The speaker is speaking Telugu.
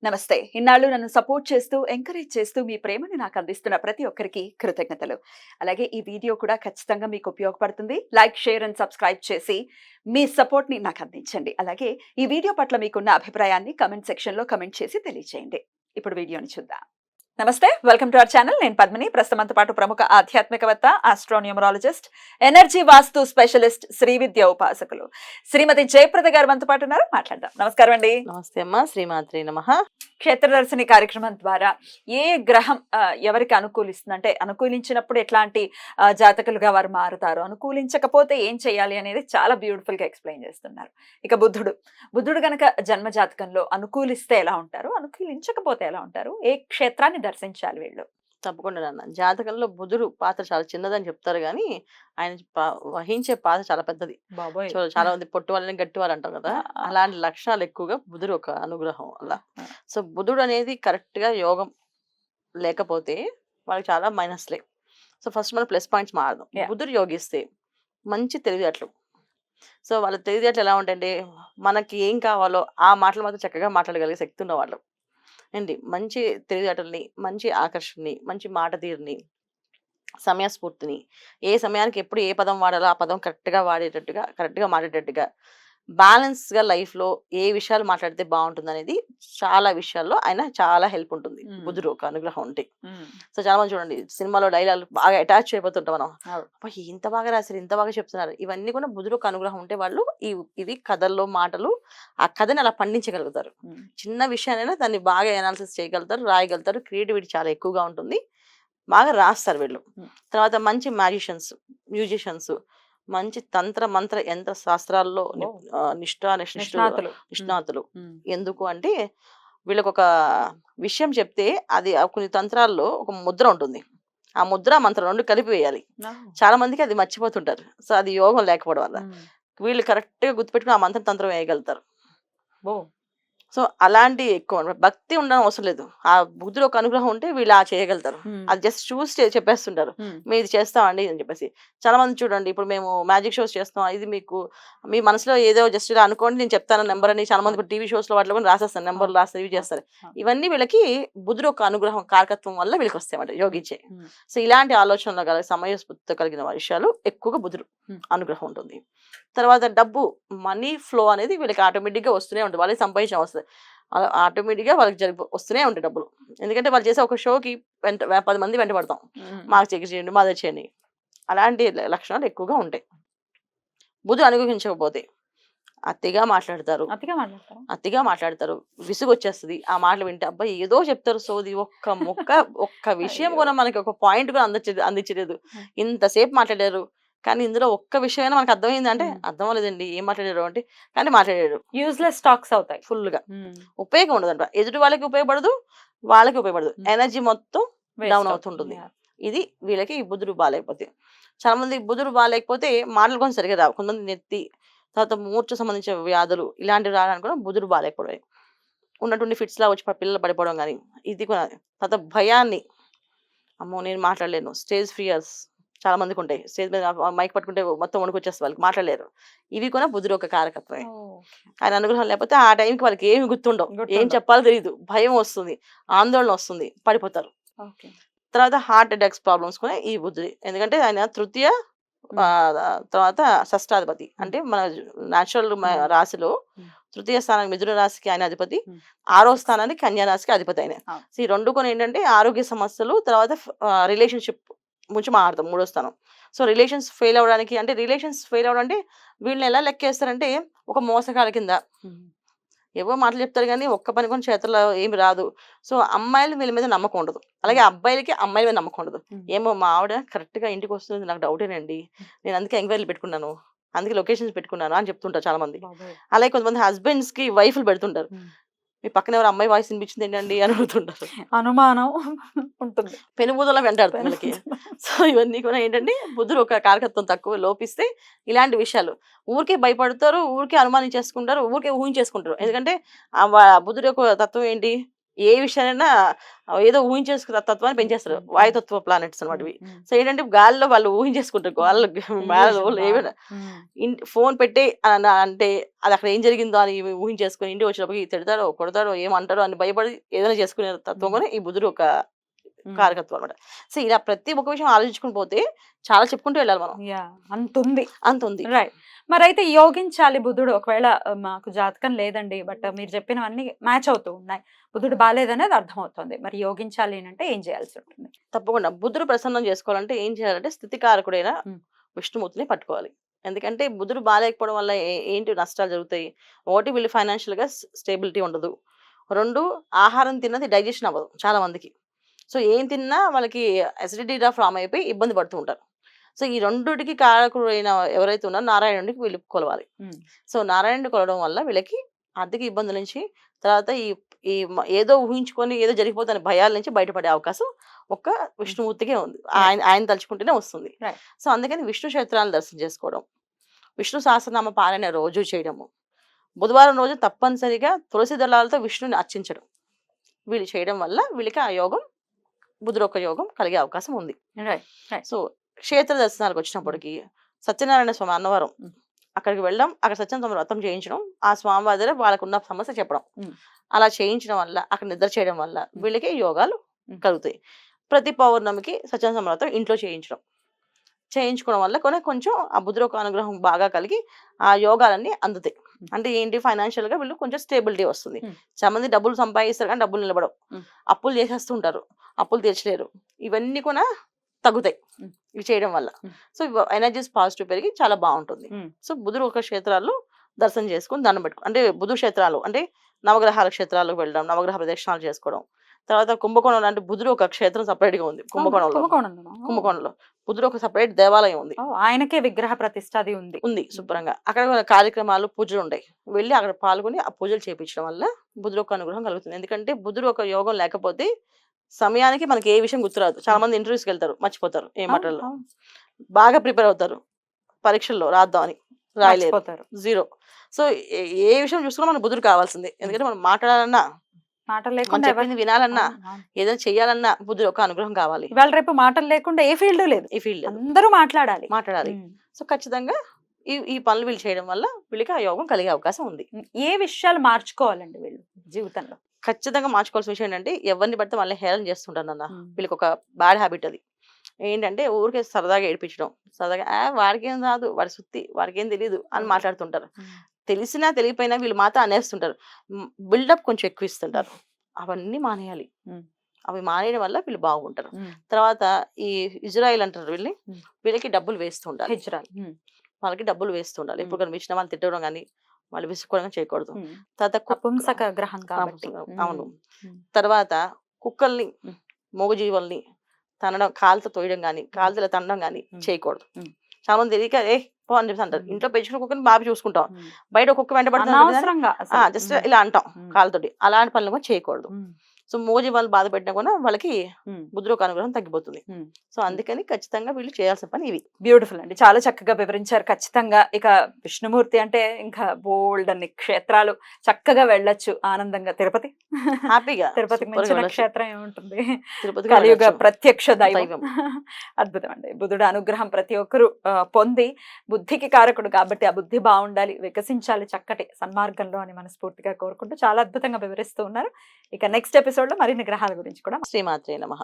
నమస్తే. ఇన్నాళ్ళు నన్ను సపోర్ట్ చేస్తూ, ఎంకరేజ్ చేస్తూ మీ ప్రేమని నాకు అందిస్తున్న ప్రతి ఒక్కరికి కృతజ్ఞతలు. అలాగే ఈ వీడియో కూడా ఖచ్చితంగా మీకు ఉపయోగపడుతుంది. లైక్, షేర్ అండ్ సబ్స్క్రైబ్ చేసి మీ సపోర్ట్‌ని నాకు అందించండి. అలాగే ఈ వీడియో పట్ల మీకున్న అభిప్రాయాన్ని కామెంట్ సెక్షన్‌లో కామెంట్ చేసి తెలియజేయండి. ఇప్పుడు వీడియోని చూద్దాం. నమస్తే. Welcome to our channel. నేను పద్మిని. ప్రస్తుతం మనతో పాటు ప్రముఖ ఆధ్యాత్మికవేత్త, ఆస్ట్రోన్యూమరాలజిస్ట్, ఎనర్జీ వాస్తు స్పెషలిస్ట్, శ్రీ విద్య ఉపాసకులు శ్రీమతి జయప్రద గారు మనతో పాటు ఉన్నారు. మాట్లాడదాం. నమస్కారం అండి. నమస్తే అమ్మా. శ్రీమాత్రే నమః. క్షేత్రదర్శిని కార్యక్రమం ద్వారా ఏ గ్రహం ఎవరికి అనుకూలిస్తుంది, అంటే అనుకూలించినప్పుడు ఎట్లాంటి జాతకులుగా వారు మారుతారు, అనుకూలించకపోతే ఏం చేయాలి అనేది చాలా బ్యూటిఫుల్ గా ఎక్స్ప్లెయిన్ చేస్తున్నారు. ఇక బుద్ధుడు గనక జన్మ జాతకంలో అనుకూలిస్తే ఎలా ఉంటారు, అనుకూలించకపోతే ఎలా ఉంటారు, ఏ క్షేత్రాన్ని దర్శించాలి వీళ్ళు? తప్పకుండా నాన్న. జాతకంలో బుధుడు పాత్ర చాలా చిన్నదని చెప్తారు గాని, ఆయన వహించే పాత్ర చాలా పెద్దది. బాబోయ్. చాలా మంది పొట్టి వాళ్ళని గట్టి వాళ్ళు అంటాం కదా, అలాంటి లక్షణాలు ఎక్కువగా బుధుడు ఒక అనుగ్రహం అలా. సో బుధుడు అనేది కరెక్ట్ గా యోగం లేకపోతే వాళ్ళకి చాలా మైనస్లే. సో ఫస్ట్ మనం ప్లస్ పాయింట్స్ మారదాం. బుధుడు యోగిస్తే మంచి తెలివితేటలు. సో వాళ్ళ తెలివితేటలు ఎలా ఉంటాయంటే, మనకి ఏం కావాలో ఆ మాటలు మాత్రం చక్కగా మాట్లాడగలిగే శక్తి ఉన్నవాళ్ళు అండి. మంచి తెలివితేటల్ని, మంచి ఆకర్షణని, మంచి మాట తీరుని, సమయస్ఫూర్తిని, ఏ సమయానికి ఎప్పుడు ఏ పదం వాడాలో ఆ పదం కరెక్ట్గా వాడేటట్టుగా, కరెక్ట్గా మాట్లాడేటట్టుగా, బ్యాలెన్స్గా లైఫ్లో ఏ విషయాలు మాట్లాడితే బాగుంటుంది అనేది చాలా విషయాల్లో ఆయన చాలా హెల్ప్ ఉంటుంది. బుధుడు ఒక అనుగ్రహం ఉంటే. సో చాలా మంది చూడండి, సినిమాలో డైలాగ్ బాగా అటాచ్ అయిపోతుంటాం మనం. అబ్బా ఇంత బాగా రాశారు, ఇంత బాగా చెప్తున్నారు. ఇవన్నీ కూడా బుధుడు ఒక అనుగ్రహం ఉంటే వాళ్ళు ఇవి కథల్లో మాటలు, ఆ కథని అలా పండించగలుగుతారు. చిన్న విషయానైనా దాన్ని బాగా అనాలిసిస్ చేయగలుగుతారు, రాయగలుగుతారు. క్రియేటివిటీ చాలా ఎక్కువగా ఉంటుంది, బాగా రాస్తారు వీళ్ళు. తర్వాత మంచి మ్యూజిషియన్స్, మంచి తంత్ర మంత్ర యంత్ర శాస్త్రాల్లో నిష్ణాతులు. ఎందుకు అంటే వీళ్ళకి ఒక విషయం చెప్తే అది కొన్ని తంత్రాల్లో ఒక ముద్ర ఉంటుంది. ఆ ముద్ర మంత్రం రెండు కలిపి వేయాలి. చాలా మందికి అది మర్చిపోతుంటారు. సో అది యోగం లేకపోవడం వల్ల వీళ్ళు కరెక్ట్ గా గుర్తుపెట్టుకుని ఆ మంత్రం తంత్రం వేయగలుగుతారు. సో అలాంటి ఎక్కువ భక్తి ఉండడం అవసరం లేదు. ఆ బుద్ధుడు ఒక అనుగ్రహం ఉంటే వీళ్ళు ఆ చేయగలుగుతారు. అది జస్ట్ చూసి చెప్పేస్తుంటారు, మేము ఇది చేస్తామండి అని చెప్పేసి. చాలా మంది చూడండి, ఇప్పుడు మేము మ్యాజిక్ షోస్ చేస్తాం, ఇది మీకు మీ మనసులో ఏదో జస్ట్ ఇలా అనుకోండి, నేను చెప్తాను నెంబర్ అని. చాలా మంది టీవీ షోస్ లో వాటిలో కూడా రాసేస్తారు, నెంబర్లు రాస్తారు, ఇవి చేస్తారు. ఇవన్నీ వీళ్ళకి బుద్ధుడు ఒక అనుగ్రహం, కారకత్వం వల్ల వీళ్ళకి వస్తాయన్నమాట, యోగించే. సో ఇలాంటి ఆలోచనలు కలిగి సమయస్ఫూర్తితో కలిగిన విషయాలు ఎక్కువగా బుద్ధుడు అనుగ్రహం ఉంటుంది. తర్వాత డబ్బు, మనీ ఫ్లో అనేది వీళ్ళకి ఆటోమేటిక్ గా వస్తూనే ఉంటుంది. వాళ్ళకి సంపాదించడం వస్తుంది, ఆటోమేటిక్ గా వాళ్ళకి వస్తూనే ఉంటాయి డబ్బులు. ఎందుకంటే వాళ్ళు చేసే ఒక షోకి 10 మంది వెంట పడతాం, మాకు చెక్ చేయండి, మాది చేయండి. అలాంటి లక్షణాలు ఎక్కువగా ఉంటాయి. బుధుడు అనుగ్రహించకపోతే అతిగా మాట్లాడతారు, విసుగు వచ్చేస్తుంది. ఆ మాటలు వింటే అబ్బా ఏదో చెప్తారు సోది, ఒక్క విషయం కూడా మనకి ఒక పాయింట్ కూడా అందించలేదు. ఇంతసేపు మాట్లాడారు కానీ ఇందులో ఒక్క విషయమైనా మనకు అర్థమైంది అంటే, అర్థం అవ్వలేదండి, ఏం మాట్లాడారు అంటే, కానీ మాట్లాడాడు. యూజ్లెస్ టాక్స్ అవుతాయి ఫుల్ గా. ఉపయోగం ఉండదంట, ఎదుటి వాళ్ళకి ఉపయోగపడదు, వాళ్ళకి ఉపయోగపడదు, ఎనర్జీ మొత్తం డౌన్ అవుతుంటుంది. ఇది వీళ్ళకి ఈ బుధుడు బాగాలేకపోతే. చాలా మంది బుధుడు బాగాలేకపోతే మాటలు కొంచెం సరిగా రావు. కొంతమంది నెత్తి, తర్వాత మూర్ఛ సంబంధించిన వ్యాధులు ఇలాంటివి రావడానికి కూడా బుధుడు బాగాలేకపోవడం, ఉన్నటువంటి ఫిట్స్ లా వచ్చి పిల్లలు పడిపోవడం కానీ ఇది కూడా. తర్వాత భయాన్ని, అమ్మో నేను మాట్లాడలేను, స్టేజ్ ఫియర్స్ చాలా మందికి ఉంటాయి. స్టేజ్ మీద మైక్ పట్టుకుంటే మొత్తం వణుకొచ్చేస్తుంది, వాళ్ళకి మాట్లాడలేరు. ఇవి కూడా బుధుడు ఒక కారకత్వమే. ఆయన అనుగ్రహం లేకపోతే ఆ టైంకి వాళ్ళకి ఏమి గుర్తుండవు, ఏం చెప్పాలో తెలియదు, భయం వస్తుంది, ఆందోళన వస్తుంది, పడిపోతారు. తర్వాత హార్ట్ అటాక్స్ ప్రాబ్లమ్స్ కూడా ఈ బుద్ధుడి. ఎందుకంటే ఆయన తృతీయ తర్వాత షష్టాధిపతి. అంటే మన న్యాచురల్ రాశిలో తృతీయ స్థానానికి మిథున రాశికి ఆయన అధిపతి, 6వ స్థానానికి కన్యా రాశికి అధిపతి ఆయన. ఈ రెండు కొన్ని ఏంటంటే ఆరోగ్య సమస్యలు, తర్వాత రిలేషన్షిప్ ముంచి మారుతాం 3వ స్థానం. సో రిలేషన్స్ ఫెయిల్ అవడానికి, అంటే వీళ్ళని ఎలా లెక్కేస్తారంటే ఒక మోసగాళ్ళ కింద. ఏవో మాటలు చెప్తారు కానీ ఒక్క పని కొన్ని చేతుల్లో ఏమి రాదు. సో అమ్మాయిలు వీళ్ళ మీద నమ్మకం ఉండదు, అలాగే అబ్బాయిలకి అమ్మాయిల మీద నమ్మకం ఉండదు. ఏమో మా ఆవిడ కరెక్ట్ గా ఇంటికి వస్తుంది, నాకు డౌటేనండి, నేను అందుకే ఎంక్వైరీలు పెట్టుకున్నాను, అందుకే లొకేషన్స్ పెట్టుకున్నాను అని చెప్తుంటారు చాలా మంది. అలాగే కొంతమంది హస్బెండ్స్ కి వైఫ్లు పెడుతుంటారు, మీ పక్కన ఎవరు అమ్మాయి వాయిస్ వినిపించింది ఏంటండి అని అడుగుతుంటారు, అనుమానం ఉంటుంది, పెనుబూదలా వెంటాడుతుంది వీళ్ళకి. సో ఇవన్నీ కూడా ఏంటంటే బుధుడు ఒక కారకత్వం తక్కువ లోపిస్తే ఇలాంటి విషయాలు ఊరికే భయపడతారు, ఊరికే అనుమానించేసుకుంటారు, ఊరికే ఊహించేసుకుంటారు. ఎందుకంటే బుధుడు యొక్క తత్వం ఏంటి, ఏ విషయాలైనా ఏదో ఊహించేసుకున్న తత్వాన్ని పెంచేస్తారు. వాయుతత్వ ప్లానెట్స్ అనమాట ఇవి. సో ఏంటంటే గాలిలో వాళ్ళు ఊహించేసుకుంటారు. వాళ్ళు ఏమైనా ఫోన్ పెట్టి అంటే అది అక్కడ ఏం జరిగిందో అని ఊహించేసుకుని ఇంటికి వచ్చినప్పటికి తిడతారో కొడతారో ఏమంటారో అని భయపడి ఏదైనా చేసుకునే తత్వం కూడా ఈ బుధుడు ఒక కారకత్వం అనమాట. సో ఇలా ప్రతి ఒక్క విషయం ఆలోచించుకుని పోతే చాలా చెప్పుకుంటూ వెళ్ళాలి మనం. అంత ఉంది. రైట్. మరైతే యోగించాలి బుధుడు ఒకవేళ మాకు జాతకం లేదండి, బట్ మీరు చెప్పినవన్నీ మ్యాచ్ అవుతూ ఉన్నాయి, బుధుడు బాలేదనేది అర్థమవుతుంది, మరి యోగించాలి అంటే ఏం చేయాల్సి ఉంటుంది? తప్పకుండా బుధుడు ప్రసన్నం చేసుకోవాలంటే ఏం చేయాలంటే స్థితికారకుడైన విష్ణుమూర్తిని పట్టుకోవాలి. ఎందుకంటే బుధుడు బాగాలేకపోవడం వల్ల ఏంటి నష్టాలు జరుగుతాయి. ఒకటి వీళ్ళు ఫైనాన్షియల్ గా స్టేబిలిటీ ఉండదు. 2 ఆహారం తిన్నది డైజెషన్ అవ్వదు చాలా మందికి. సో ఏం తిన్నా వాళ్ళకి అసిడిటీ ఫామ్ అయిపోయి ఇబ్బంది పడుతూ ఉంటారు. సో ఈ రెండుటికి కారకుడైన ఎవరైతే ఉన్నారో నారాయణుడికి వీళ్ళు కొలవాలి. సో నారాయణుడి కొలవడం వల్ల వీళ్ళకి ఆర్థిక ఇబ్బందుల నుంచి, తర్వాత ఈ ఏదో ఊహించుకొని ఏదో జరిగిపోతున్న భయాల నుంచి బయటపడే అవకాశం ఒక్క విష్ణుమూర్తికే ఉంది. ఆయన తలుచుకుంటేనే వస్తుంది. సో అందుకని విష్ణు క్షేత్రాలను దర్శనం చేసుకోవడం, విష్ణు సహస్రనామ పారాయణ రోజు చేయడము, బుధవారం రోజు తప్పనిసరిగా తులసి దళాలతో విష్ణుని అర్చించడం, వీళ్ళు చేయడం వల్ల వీళ్ళకి ఆ యోగం బుధుడొక్క యోగం కలిగే అవకాశం ఉంది. సో క్షేత్ర దర్శనాలకు వచ్చినప్పటికీ సత్యనారాయణ స్వామి అన్నవరం అక్కడికి వెళ్ళడం, అక్కడ సత్యనారాయణ వ్రతం చేయించడం, ఆ స్వామివారి దగ్గర వాళ్ళకున్న సమస్య చెప్పడం, అలా చేయించడం వల్ల అక్కడ నిద్ర చేయడం వల్ల వీళ్ళకి యోగాలు కలుగుతాయి. ప్రతి పౌర్ణమికి సత్యనారాయణ వ్రతం ఇంట్లో చేయించుకోవడం వల్ల కొంచెం ఆ బుధుడొక అనుగ్రహం బాగా కలిగి ఆ యోగాలన్నీ అందుతాయి. అంటే ఏంటి, ఫైనాన్షియల్ గా వీళ్ళు కొంచెం స్టేబిలిటీ వస్తుంది. చాలా మంది డబ్బులు సంపాదిస్తారు కానీ డబ్బులు నిలబడవు, అప్పులు చేసేస్తుంటారు, అప్పులు తీర్చలేరు. ఇవన్నీ కూడా తగ్గుతాయి ఇవి చేయడం వల్ల. సో ఎనర్జీస్ పాజిటివ్ పెరిగి చాలా బాగుంటుంది. సో బుధుడు ఒక క్షేత్రాల్లో దర్శనం చేసుకుని దండం పెట్టుకో, అంటే బుధు క్షేత్రాలు అంటే నవగ్రహాల క్షేత్రాలకు వెళ్ళడం, నవగ్రహ ప్రదక్షిణాలు చేసుకోవడం. తర్వాత కుంభకోణం అంటే బుధుడు ఒక క్షేత్రం సపరేట్ గా ఉంది. కుంభకోణంలో బుధుడు ఒక సపరేట్ దేవాలయం ఉంది. ఆయనకే విగ్రహ ప్రతిష్ట అది ఉంది శుభ్రంగా. అక్కడ కార్యక్రమాలు పూజలు ఉంటాయి. వెళ్ళి అక్కడ పాల్గొని ఆ పూజలు చేయించడం వల్ల బుధుడు ఒక అనుగ్రహం కలుగుతుంది. ఎందుకంటే బుధుడు ఒక యోగం లేకపోతే సమయానికి మనకి ఏ విషయం గుర్తురాదు. చాలా మంది ఇంటర్వ్యూస్కి వెళ్తారు, మర్చిపోతారు ఏ మాటల్లో. బాగా ప్రిపేర్ అవుతారు పరీక్షల్లో రాద్దాం అని, రాయలేరు, 0. సో ఏ విషయం చూసుకున్నా మన బుధుడు కావాల్సిందే. ఎందుకంటే మనం మాట్లాడాలన్నా, మనం చెప్పింది వినాలన్నా, ఏదైనా చెయ్యాలన్నా బుధుడు ఒక అనుగ్రహం కావాలి. ఇవాళ రేపు మాటలు లేకుండా ఏ ఫీల్డ్ లేదు, అందరూ మాట్లాడాలి. సో ఖచ్చితంగా ఈ పనులు వీళ్ళు చేయడం వల్ల వీళ్ళకి ఆ యోగం కలిగే అవకాశం ఉంది. ఏ విషయాలు మార్చుకోవాలండి వీళ్ళు జీవితంలో? ఖచ్చితంగా మార్చుకోవాల్సిన విషయం ఏంటంటే, ఎవరిని పడితే వాళ్ళని హేళన చేస్తుంటారు అన్న. వీళ్ళకి ఒక బ్యాడ్ హ్యాబిట్ అది. ఏంటంటే ఊరికే సరదాగా ఏడిపించడం, సరదాగా వాడికేం రాదు, వాడి సుత్తి, వాడికేం తెలియదు అని మాట్లాడుతుంటారు. తెలిసినా తెలియపోయినా వీళ్ళు మాత్రం అనేస్తుంటారు. బిల్డప్ కొంచెం ఎక్కువ ఇస్తుంటారు. అవన్నీ మానేయాలి. అవి మానేయడం వల్ల వీళ్ళు బాగుంటారు. తర్వాత ఈ ఇజ్రాయిల్ అంటారు, వీళ్ళకి డబ్బులు వేస్తుండాలి. వాళ్ళకి డబ్బులు వేస్తుండాలి. ఎప్పుడు కనిపించిన వాళ్ళు తిట్టడం కానీ వాళ్ళు విసుక్కోవడం చేయకూడదు. తర్వాత గ్రహం కాబట్టి అవును. తర్వాత కుక్కల్ని, మూగజీవుల్ని తనడం, కాలుతో తోయడం కానీ కాలుతో తనడం కానీ చేయకూడదు. చాలా మంది తెలియక పో అని చెప్పి అంటారు. ఇంట్లో పెంచుకున్న కుక్కని బాగా చూసుకుంటాం, బయట కుక్క వెంట పడుతుంది జస్ట్ ఇలా అంటాం కాలుతోటి. అలాంటి పనులు కూడా చేయకూడదు. సో మోజీ వాళ్ళు బాధ పెట్టినా కూడా వాళ్ళకి బుధుడు ఒక అనుగ్రహం తగ్గిపోతుంది. సో అందుకని ఖచ్చితంగా వీళ్ళు చేయాల్సిన పని ఇవి. బ్యూటిఫుల్ అండి, చాలా చక్కగా వివరించారు. ఖచ్చితంగా ఇక విష్ణుమూర్తి అంటే ఇంకా బోల్డ్ అన్ని క్షేత్రాలు చక్కగా వెళ్ళొచ్చు ఆనందంగా. తిరుపతి హ్యాపీగా, తిరుపతికి మించిన క్షేత్రం ఏముంటుంది? తిరుపతి కలియుగ ప్రత్యక్ష దైవం. అద్భుతం అండి. బుధుడు అనుగ్రహం ప్రతి ఒక్కరు పొంది, బుద్ధికి కారకుడు కాబట్టి ఆ బుద్ధి బాగుండాలి, వికసించాలి చక్కటి సన్మార్గంలో అని మనస్ఫూర్తిగా కోరుకుంటూ చాలా అద్భుతంగా వివరిస్తూ ఉన్నారు. ఇక నెక్స్ట్ ఎపిసోడ్ లో మరిన్ని గ్రహాల గురించి కూడా. శ్రీమాత్రే నమః.